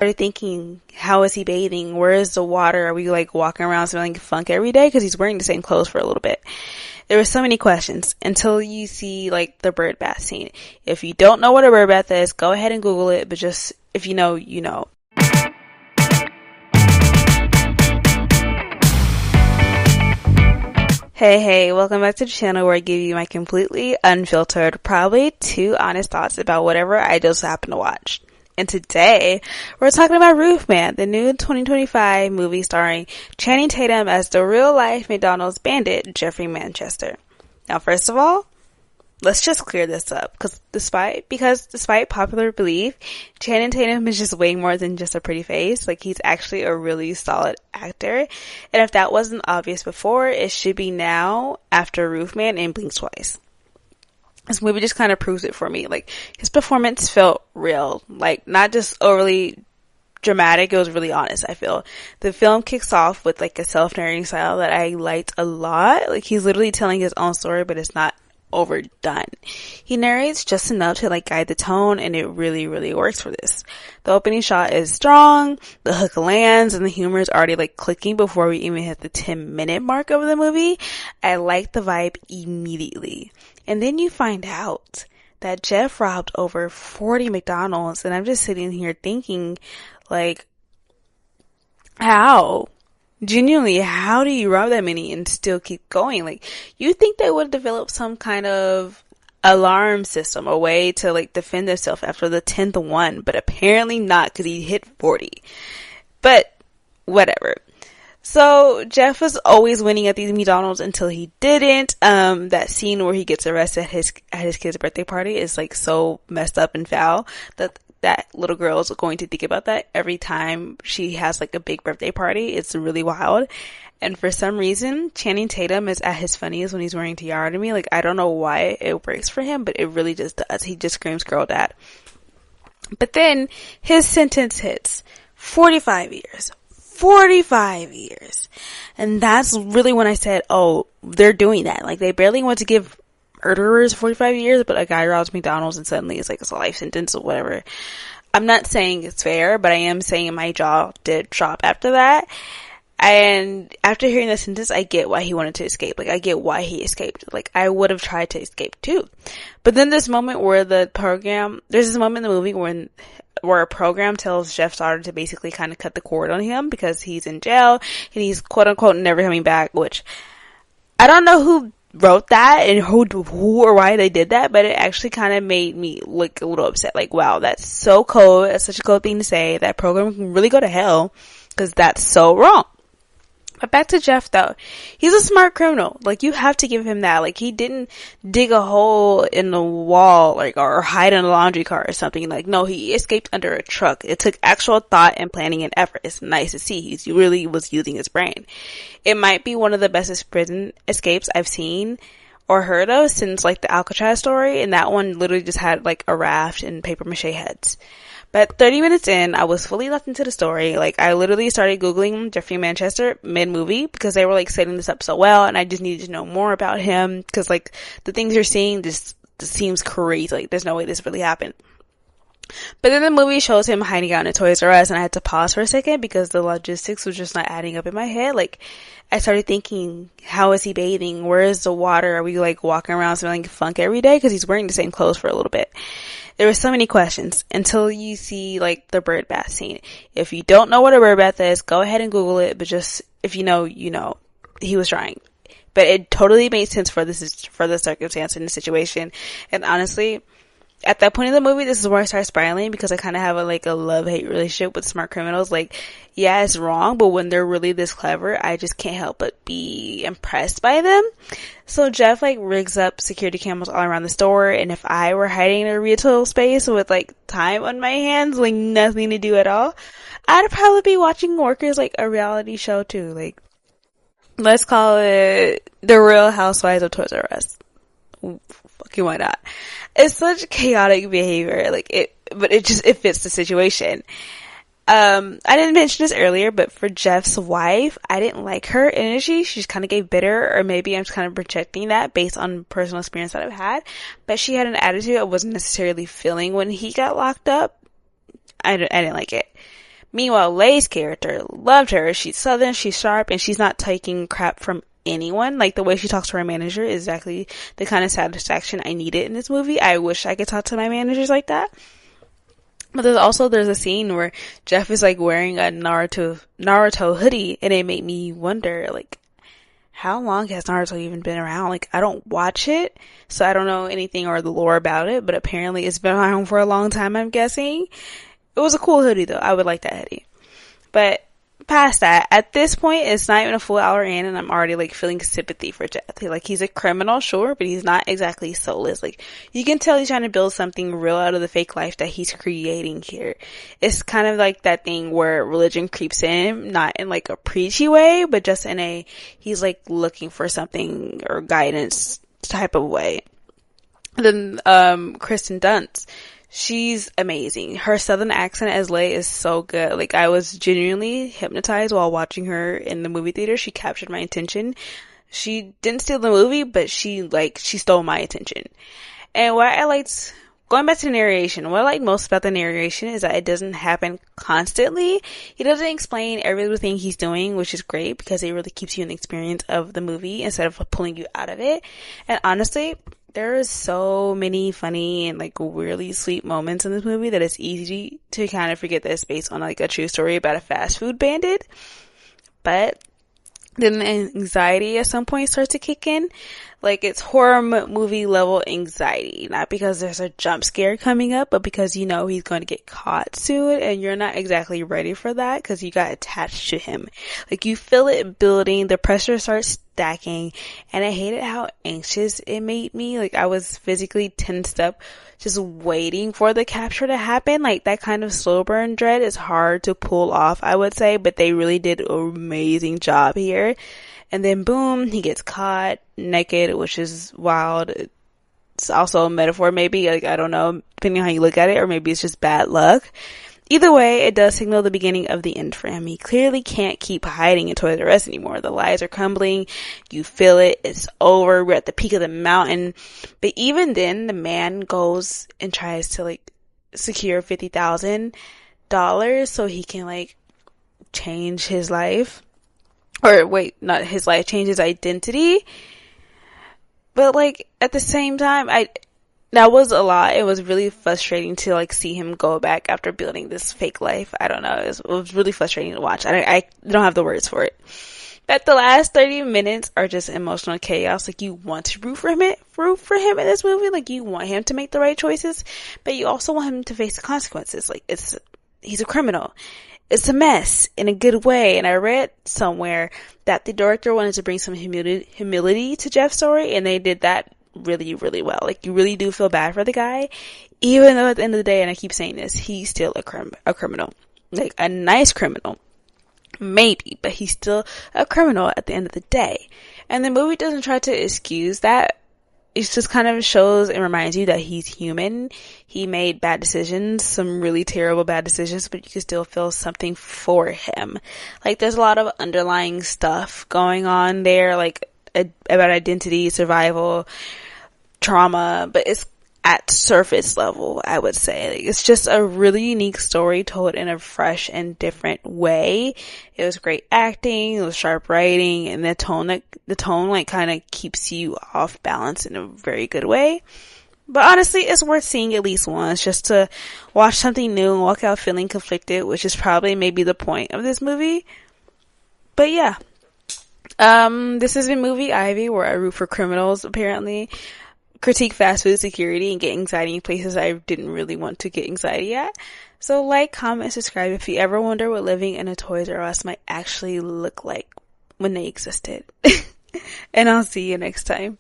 Started thinking, how is he bathing? Where is the water? Are we like walking around smelling funk every day? Because he's wearing the same clothes for a little bit. There were so many questions until you see like the bird bath scene. If you don't know what a bird bath is, go ahead and Google it. But just if you know, you know. Hey, welcome back to the channel where I give you my completely unfiltered, probably too honest thoughts about whatever I just happen to watch. And today, we're talking about Roofman, the new 2025 movie starring Channing Tatum as the real-life McDonald's bandit, Jeffery Manchester. Now, first of all, let's just clear this up, because despite popular belief, Channing Tatum is just way more than just a pretty face. Like, he's actually a really solid actor. And if that wasn't obvious before, it should be now after Roofman and Blink Twice. This movie just kind of proves it for me. Like, his performance felt real. Like, not just overly dramatic, it was really honest, I feel. The film kicks off with, like, a self-narrating style that I liked a lot. Like, he's literally telling his own story, but it's not overdone. He narrates just enough to, like, guide the tone, and it really, really works for this. The opening shot is strong, the hook lands, and the humor is already, like, clicking before we even hit the 10-minute mark of the movie. I like the vibe immediately. And then you find out that Jeff robbed over 40 McDonald's, and I'm just sitting here thinking, like, how? Genuinely, how do you rob that many and still keep going? Like, you think they would develop some kind of alarm system, a way to, like, defend themselves after the 10th one, but apparently not, because he hit 40. But, whatever. So, Jeff was always winning at these McDonald's until he didn't. That scene where he gets arrested at his kid's birthday party is, like, so messed up and foul that little girl is going to think about that every time she has, like, a big birthday party. It's really wild. And for some reason, Channing Tatum is at his funniest when he's wearing tiara to me. Like, I don't know why it works for him, but it really just does. He just screams girl dad. But then his sentence hits 45 years. 45 years. And that's really when I said, oh, they're doing that. Like, they barely want to give murderers 45 years, but a guy robs McDonald's and suddenly it's like it's a life sentence or whatever. I'm not saying it's fair, but I am saying my jaw did drop after that. And after hearing the sentence, I get why he wanted to escape. Like, I get why he escaped. Like, I would have tried to escape too. But then there's this moment in the movie where a program tells Jeff's daughter to basically kind of cut the cord on him because he's in jail and he's quote unquote never coming back, which I don't know who wrote that and who or why they did that, but it actually kind of made me look a little upset. Like, wow, that's so cold. That's such a cold thing to say. That program can really go to hell because that's so wrong. But back to Jeff, though. He's a smart criminal. Like, you have to give him that. Like, he didn't dig a hole in the wall, like, or hide in a laundry car or something. Like, no, he escaped under a truck. It took actual thought and planning and effort. It's nice to see. He really was using his brain. It might be one of the best prison escapes I've seen or heard of since, like, the Alcatraz story. And that one literally just had, like, a raft and paper mache heads. But 30 minutes in, I was fully left into the story. Like, I literally started Googling Jeffery Manchester mid-movie because they were, like, setting this up so well, and I just needed to know more about him because, like, the things you're seeing just seems crazy. Like, there's no way this really happened. But then the movie shows him hiding out in a Toys R Us, and I had to pause for a second because the logistics was just not adding up in my head. Like, I started thinking, how is he bathing? Where is the water? Are we, like, walking around smelling funk every day? Because he's wearing the same clothes for a little bit. There were so many questions until you see, like, the bird bath scene. If you don't know what a bird bath is, go ahead and Google it. But just, if you know, you know. He was trying. But it totally made sense for the circumstance and the situation. And honestly, at that point in the movie, this is where I start spiraling because I kind of have a love-hate relationship with smart criminals. Like, yeah, it's wrong, but when they're really this clever, I just can't help but be impressed by them. So Jeff, like, rigs up security cameras all around the store, and if I were hiding in a retail space with, like, time on my hands, like, nothing to do at all, I'd probably be watching Workers, like, a reality show too. Like, let's call it The Real Housewives of Toys R Us. Fucking why not? It's such chaotic behavior, but it fits the situation. I didn't mention this earlier, but for Jeff's wife, I didn't like her energy. She just kind of gave bitter, or maybe I'm just kind of projecting that based on personal experience that I've had. But she had an attitude I wasn't necessarily feeling when he got locked up. I didn't like it. Meanwhile, Lay's character, loved her. She's southern, she's sharp, and she's not taking crap from anyone. Like, the way she talks to her manager is exactly the kind of satisfaction I needed in this movie. I wish I could talk to my managers like that. But there's a scene where Jeff is like wearing a Naruto hoodie, and it made me wonder, like, how long has Naruto even been around? Like, I don't watch it, so I don't know anything or the lore about it, but apparently it's been around for a long time, I'm guessing. It was a cool hoodie though. I would like that hoodie. But past that, at this point, it's not even a full hour in, and I'm already like feeling sympathy for Jeff. Like, he's a criminal, sure, but he's not exactly soulless. Like, you can tell he's trying to build something real out of the fake life that he's creating here. It's kind of like that thing where religion creeps in, not in like a preachy way, but just in a, he's like looking for something or guidance type of way. Then, Kristen Dunst. She's amazing. Her southern accent as Lay is so good. Like, I was genuinely hypnotized while watching her in the movie theater. She captured my attention. She didn't steal the movie, but she stole my attention. And what I liked, going back to the narration, what I like most about the narration is that it doesn't happen constantly. He doesn't explain everything he's doing, which is great because it really keeps you in the experience of the movie instead of pulling you out of it. And honestly, there are so many funny and like weirdly sweet moments in this movie that it's easy to kind of forget that it's based on like a true story about a fast food bandit. But then the anxiety at some point starts to kick in. Like, it's horror movie level anxiety. Not because there's a jump scare coming up, but because you know he's going to get caught soon, and you're not exactly ready for that because you got attached to him. Like, you feel it building, the pressure starts stacking, and I hated how anxious it made me. Like, I was physically tensed up just waiting for the capture to happen. Like, that kind of slow burn dread is hard to pull off, I would say, but they really did an amazing job here. And then boom, he gets caught naked, which is wild. It's also a metaphor maybe, like, I don't know, depending on how you look at it, or maybe it's just bad luck. Either way, it does signal the beginning of the end for him. He clearly can't keep hiding in Toys R Us anymore. The lies are crumbling. You feel it. It's over. We're at the peak of the mountain. But even then, the man goes and tries to like secure $50,000 so he can like change his life. Or wait, not his life, change his identity. But like, at the same time, that was a lot. It was really frustrating to like see him go back after building this fake life. I don't know. It was really frustrating to watch. I don't have the words for it. But the last 30 minutes are just emotional chaos. Like, you want to root for him in this movie. Like, you want him to make the right choices, but you also want him to face the consequences. Like, he's a criminal. It's a mess in a good way. And I read somewhere that the director wanted to bring some humility to Jeff's story, and they did that really, really well. Like, you really do feel bad for the guy, even though at the end of the day, and I keep saying this, he's still a criminal. Like, a nice criminal. Maybe, but he's still a criminal at the end of the day. And the movie doesn't try to excuse that. It just kind of shows and reminds you that he's human. He made bad decisions, some really terrible bad decisions, but you can still feel something for him. Like, there's a lot of underlying stuff going on there, like about identity, survival, trauma, but it's at surface level, I would say. Like, it's just a really unique story told in a fresh and different way. It was great acting, it was sharp writing, and the tone like kind of keeps you off balance in a very good way. But honestly, it's worth seeing at least once just to watch something new and walk out feeling conflicted, which is probably maybe the point of this movie. But yeah. This has been Movie Ivy, where I root for criminals, apparently, critique fast food security, and get anxiety in places I didn't really want to get anxiety at. So like, comment, subscribe if you ever wonder what living in a Toys R Us might actually look like when they existed. And I'll see you next time.